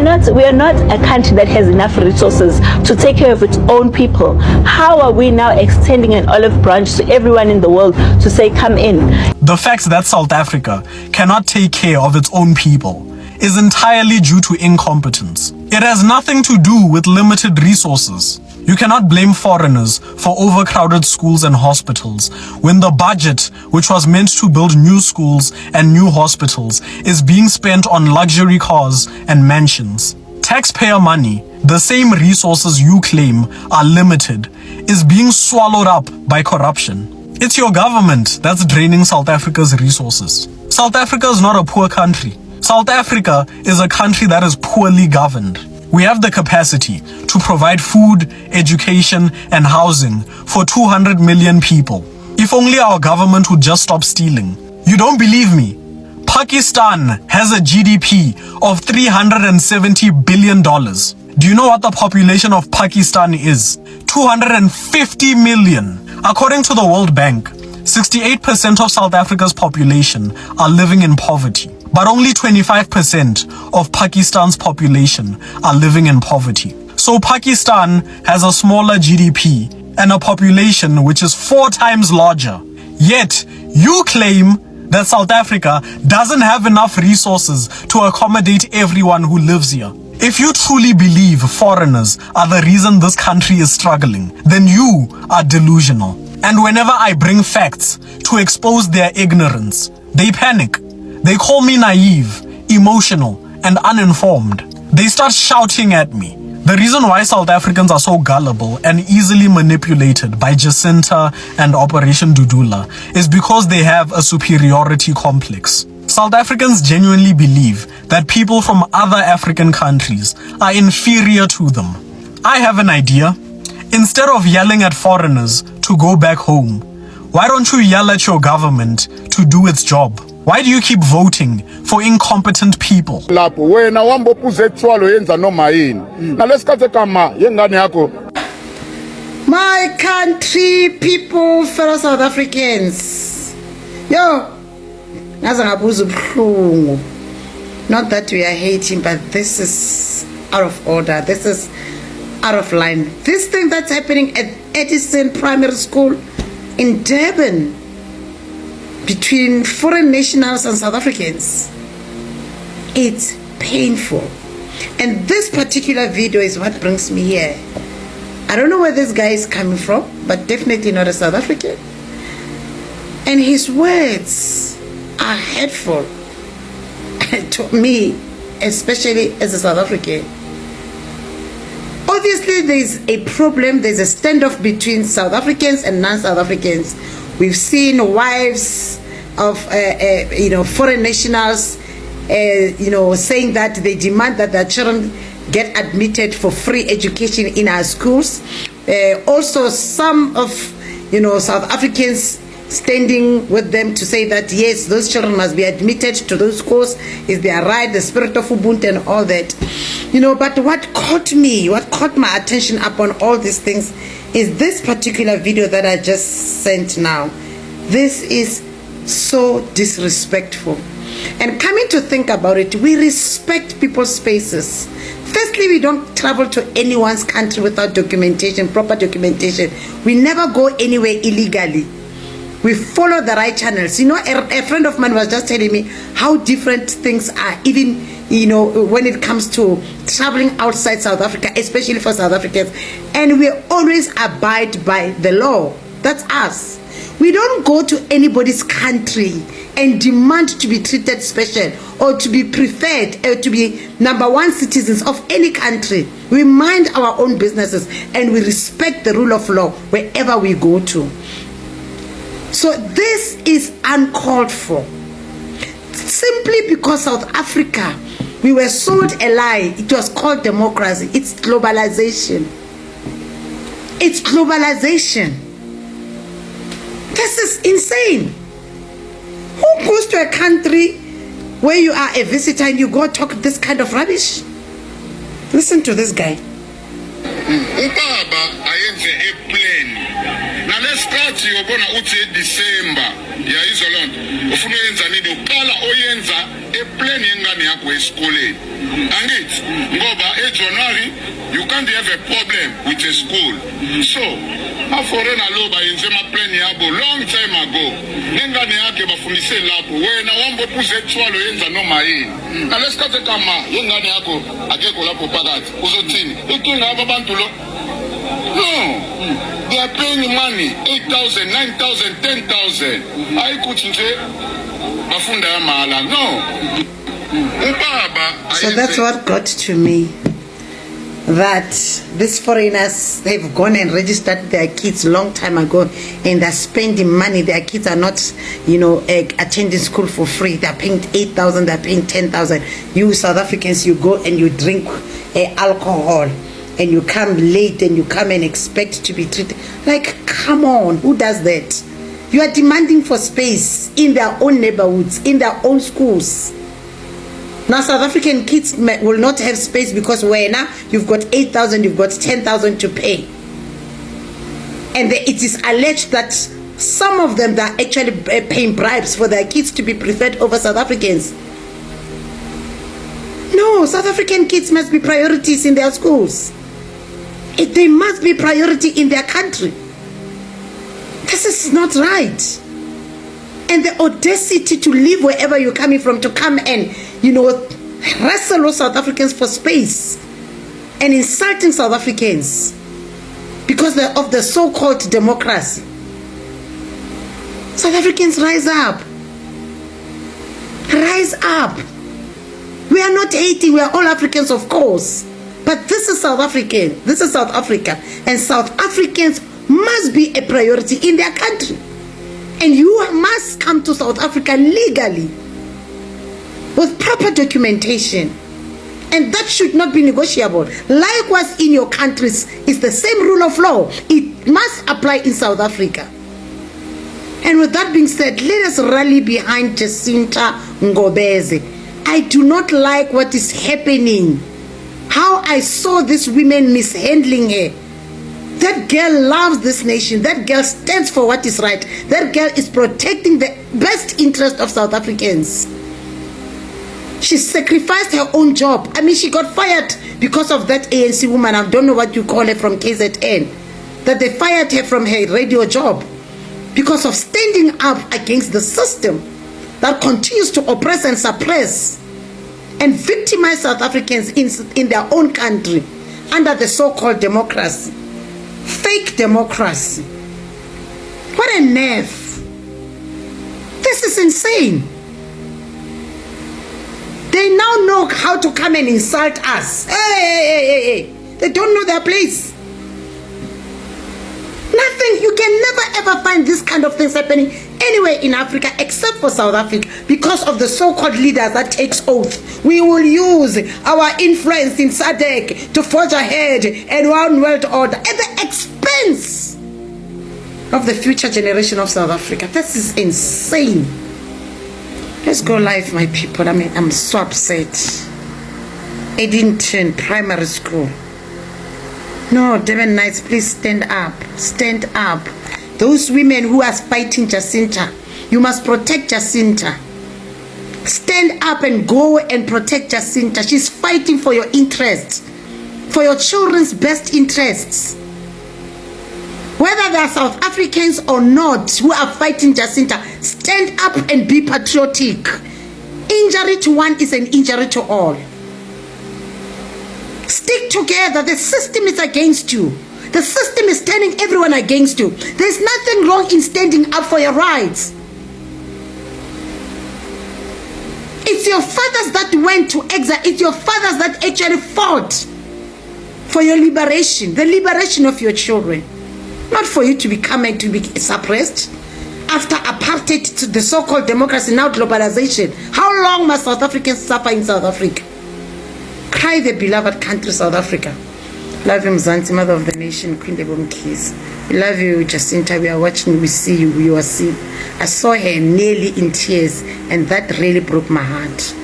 are not a country that has enough resources to take care of its own people. How are we now extending an olive branch to everyone in the world to say, come in? The fact that South Africa cannot take care of its own people is entirely due to incompetence. It has nothing to do with limited resources. You cannot blame foreigners for overcrowded schools and hospitals when the budget, which was meant to build new schools and new hospitals, is being spent on luxury cars and mansions. Taxpayer money, the same resources you claim are limited, is being swallowed up by corruption. It's your government that's draining South Africa's resources. South Africa is not a poor country. South Africa is a country that is poorly governed. We have the capacity to provide food, education, and housing for 200 million people. If only our government would just stop stealing. You don't believe me? Pakistan has a GDP of $370 billion. Do you know what the population of Pakistan is? 250 million. According to the World Bank, 68% of South Africa's population are living in poverty. But only 25% of Pakistan's population are living in poverty. So Pakistan has a smaller GDP and a population which is 4 times larger. Yet, you claim that South Africa doesn't have enough resources to accommodate everyone who lives here. If you truly believe foreigners are the reason this country is struggling, then you are delusional. And whenever I bring facts to expose their ignorance, they panic. They call me naive, emotional, and uninformed. They start shouting at me. The reason why South Africans are so gullible and easily manipulated by Jacinta and Operation Dudula is because they have a superiority complex. South Africans genuinely believe that people from other African countries are inferior to them. I have an idea. Instead of yelling at foreigners to go back home, why don't you yell at your government to do its job? Why do you keep voting for incompetent people? My country, people, fellow South Africans. Yo, not that we are hating, but this is out of order. This is out of line. This thing that's happening at Edison Primary School in Durban, between foreign nationals and South Africans, it's painful. And this particular video is what brings me here. I don't know where this guy is coming from, but definitely not a South African. And his words are hurtful to me, especially as a South African. Obviously, there's a problem, there's a standoff between South Africans and non-South Africans. We've seen wives of foreign nationals saying that they demand that their children get admitted for free education in our schools. Also, some of South Africans standing with them to say that yes, those children must be admitted to those schools, is their right, the spirit of Ubuntu and all that. But what caught my attention upon all these things is this particular video that I just sent now. This is so disrespectful. And coming to think about it, we respect people's spaces. Firstly, we don't travel to anyone's country without documentation, proper documentation. We never go anywhere illegally. We follow the right channels. A friend of mine was just telling me how different things are, even when it comes to traveling outside South Africa, especially for South Africans. And we always abide by the law. That's us. We don't go to anybody's country and demand to be treated special or to be preferred or to be #1 citizens of any country. We mind our own businesses and we respect the rule of law wherever we go to. So this is uncalled for. Simply because South Africa, we were sold a lie. It was called democracy. It's globalization. It's globalization. This is insane. Who goes to a country where you are a visitor and you go talk this kind of rubbish? Listen to this guy. ubaba ayenze airplane nalesikhathi yobona uthi December yayizwa lonto ufuna uyenza nini uqala oyenza airplane yengane yakho esikoleni angithi ngoba eJanuary you can't have a problem with a school so aforena lo bayenze ama plan yabo long time ago nengane yakhe bafundise lapho wena wambophuza ethwalo yenza noma yini nalesikhathi kama yengane yakho akekho lapho phakathi uzothini inkinga abantu lo no they are paying money 8,000 9,000 10,000 ayikuthi nje bafunda yamala no ubaba so that's what got to me, that these foreigners, they've gone and registered their kids long time ago and they're spending money. Their kids are not, attending school for free. They're paying 8,000, they're paying 10,000. You South Africans, you go and you drink alcohol and you come late and you come and expect to be treated. Like, come on, who does that? You are demanding for space in their own neighborhoods, in their own schools. Now, South African kids will not have space because now you've got 8,000, you've got 10,000 to pay. And it is alleged that some of them are actually paying bribes for their kids to be preferred over South Africans. No, South African kids must be priorities in their schools. They must be priority in their country. This is not right. And the audacity to leave wherever you're coming from to come and, wrestle with South Africans for space and insulting South Africans because of the so-called democracy. South Africans, rise up. Rise up. We are not hating, we are all Africans, of course. But this is South African. This is South Africa. And South Africans must be a priority in their country. And you must come to South Africa legally with proper documentation. And that should not be negotiable. Likewise, in your countries, it's the same rule of law. It must apply in South Africa. And with that being said, let us rally behind Jacinta Ngobeze. I do not like what is happening. How I saw these women mishandling her. That girl loves this nation. That girl stands for what is right. That girl is protecting the best interest of South Africans. She sacrificed her own job. I mean, she got fired because of that ANC woman. I don't know what you call her from KZN. That they fired her from her radio job because of standing up against the system that continues to oppress and suppress and victimize South Africans in their own country under the so-called democracy. Fake democracy. What a nerve. This is insane. They now know how to come and insult us. Hey. They don't know their place. Nothing. You can never ever find this kind of things happening anywhere in Africa except for South Africa because of the so-called leaders that takes oath. We will use our influence in SADC to forge ahead and one world order at the expense of the future generation of South Africa. This is insane. Let's go live, my people. I mean, I'm so upset. Eddington Primary School. No, Devon Knights, please stand up. Stand up. Those women who are fighting Jacinta, you must protect Jacinta. Stand up and go and protect Jacinta. She's fighting for your interests, for your children's best interests. Whether they are South Africans or not who are fighting Jacinta, stand up and be patriotic. Injury to one is an injury to all. Stick together. The system is against you. The system is turning everyone against you. There's nothing wrong in standing up for your rights. It's your fathers that went to exile. It's your fathers that actually fought for your liberation, the liberation of your children. Not for you to become and to be suppressed. After apartheid, to the so-called democracy, now globalization. How long must South Africans suffer in South Africa? Cry the beloved country, South Africa. Love you, Mzansi, mother of the nation, Queen Debom Keys. We love you, Jacinta. We are watching, we see you, you are seen. I saw her nearly in tears, and that really broke my heart.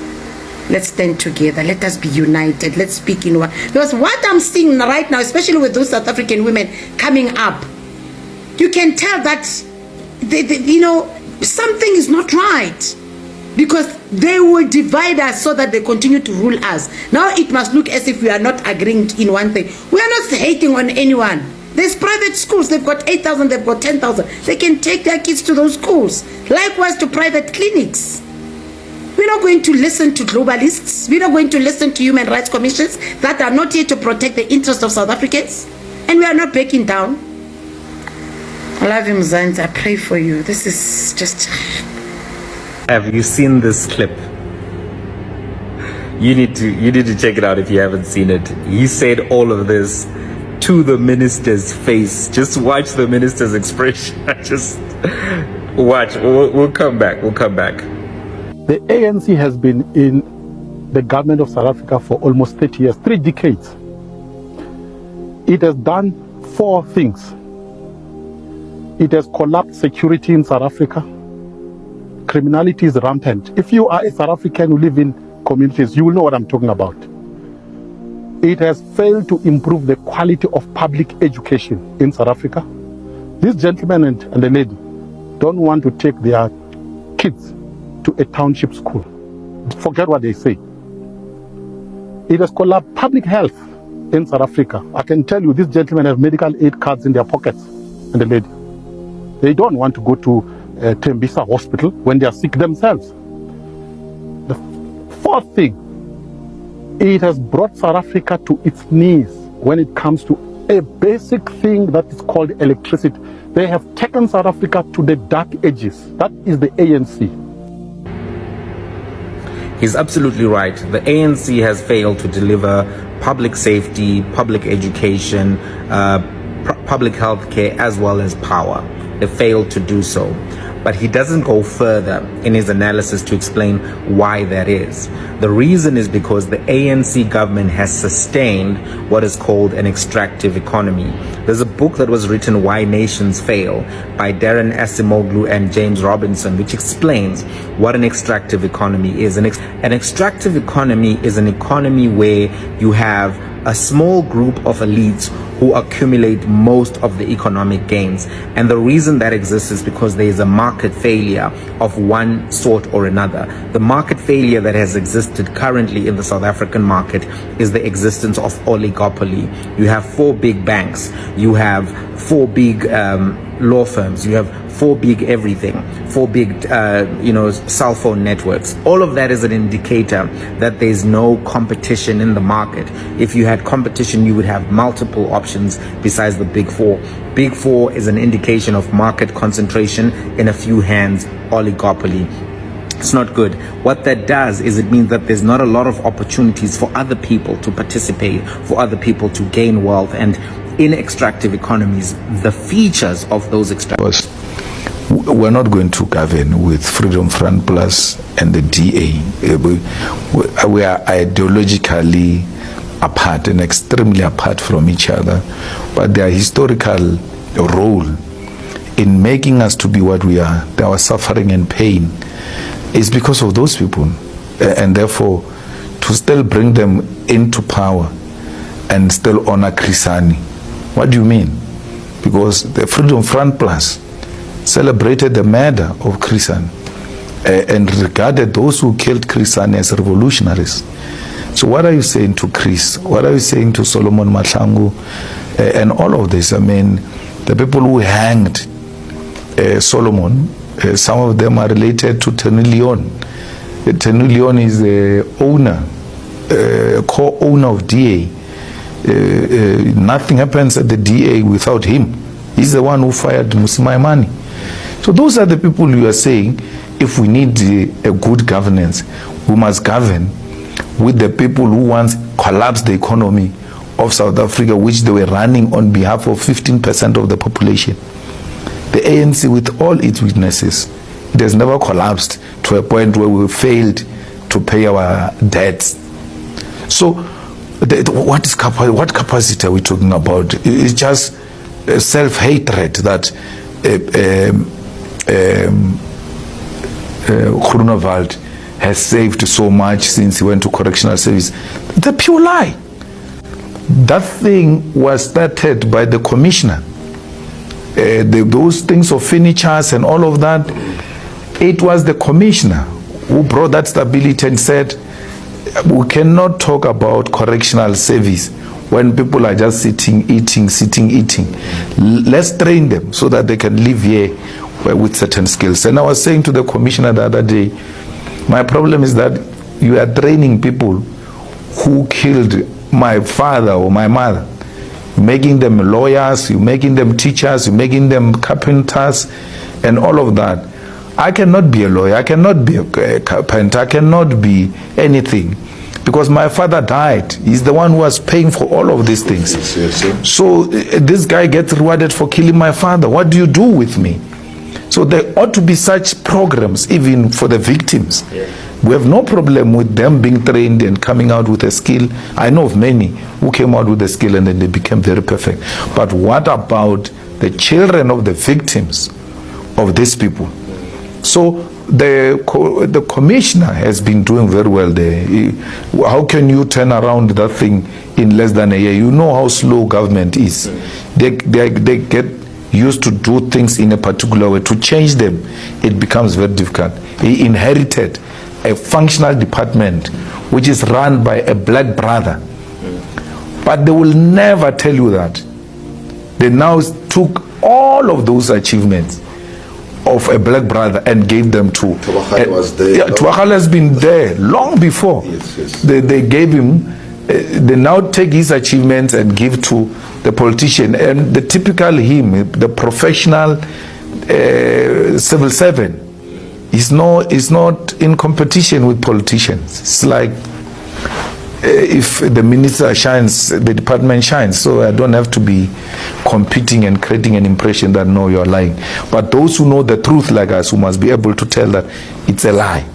let's stand together. Let us be united. Let's speak in one. Because what I'm seeing right now, especially with those South African women coming up, you can tell that, something is not right. Because they will divide us so that they continue to rule us. Now it must look as if we are not agreeing in one thing. We are not hating on anyone. There's private schools. They've got 8,000, they've got 10,000. They can take their kids to those schools. Likewise to private clinics. We're not going to listen to globalists. We're not going to listen to human rights commissions that are not here to protect the interests of South Africans. And we are not backing down. I love you, Mzansi. I pray for you. This is just... Have you seen this clip? You need to check it out if you haven't seen it. He said all of this to the minister's face. Just watch the minister's expression. Just watch. We'll come back. We'll come back. The ANC has been in the government of South Africa for almost 30 years, 3 decades. It has done 4 things. It has collapsed security in South Africa. Criminality is rampant. If you are a South African who live in communities, you will know what I'm talking about. It has failed to improve the quality of public education in South Africa. This gentleman and the lady don't want to take their kids to a township school. Forget what they say. It has collapsed public health in South Africa. I can tell you, this gentleman have medical aid cards in their pockets, and the lady. They don't want to go to Tembisa Hospital when they are sick themselves. The 4th thing, it has brought South Africa to its knees when it comes to a basic thing that is called electricity. They have taken South Africa to the dark ages. That is the ANC. He's absolutely right. The ANC has failed to deliver public safety, public education, public health care, as well as power. They failed to do so. But he doesn't go further in his analysis to explain why that is. The reason is because the ANC government has sustained what is called an extractive economy. There's a book that was written, Why Nations Fail, by Darren Acemoglu and James Robinson, which explains what an extractive economy is. An extractive economy is an economy where you have a small group of elites who accumulate most of the economic gains. And the reason that exists is because there is a market failure of one sort or another. The market failure that has existed currently in the South African market is the existence of oligopoly. You have 4 big banks, you have 4 big law firms, you have 4 big everything, 4 big cell phone networks. All of that is an indicator that there's no competition in the market. If you had competition, you would have multiple options besides the big 4. Big 4 is an indication of market concentration in a few hands, oligopoly. It's not good. What that does is it means that there's not a lot of opportunities for other people to participate, for other people to gain wealth. And in extractive economies, the features of those extractive... We're not going to govern with Freedom Front Plus and the DA. We are ideologically apart and extremely apart from each other, but their historical role in making us to be what we are, our suffering and pain, is because of those people. And therefore, to still bring them into power and still honor Chrisani. What do you mean? Because the Freedom Front Plus celebrated the murder of Chrisani and regarded those who killed Chrisani as revolutionaries. So what are you saying to Chris? What are you saying to Solomon Mahlangu and all of this? I mean, the people who hanged Solomon, some of them are related to Tenny Leon. Tenny Leon is the owner, co-owner of DA. Nothing happens at the DA without him. He's the one who fired Musimaimani. So those are the people you are saying, if we need a good governance, we must govern with the people who once collapsed the economy of South Africa, which they were running on behalf of 15% of the population. The ANC, with all its weaknesses, it has never collapsed to a point where we failed to pay our debts. So what capacity are we talking about? It's just self-hatred that Groenewald has saved so much since he went to correctional service. It's a pure lie. That thing was started by the commissioner. Those things of finitures and all of that, it was the commissioner who brought that stability and said, we cannot talk about correctional service when people are just sitting, eating. Let's train them so that they can live here with certain skills. And I was saying to the commissioner the other day, my problem is that you are training people who killed my father or my mother, making them lawyers, you're making them teachers, you're making them carpenters, and all of that. I cannot be a lawyer, I cannot be a carpenter, I cannot be anything, because my father died. He's the one who was paying for all of these things. Yes. So this guy gets rewarded for killing my father. What do you do with me? So there ought to be such programs even for the victims. Yeah. We have no problem with them being trained and coming out with a skill. I know of many who came out with a skill and then they became very perfect. But what about the children of the victims of these people? So the commissioner has been doing very well there. How can you turn around that thing in less than a year? You know how slow government is. They get used to do things in a particular way. To change them, it becomes very difficult. He inherited a functional department which is run by a black brother. But they will never tell you that. They now took all of those achievements of a black brother and gave them to Tawakal was there. Yeah, Tawakal has been there long before. Yes. They gave him, they now take his achievements and give to the politician. And the typical him, the professional civil servant, is not in competition with politicians. It's like if the minister shines, the department shines. So I don't have to be competing and creating an impression that no, you're lying. But those who know the truth like us, who must be able to tell that it's a lie.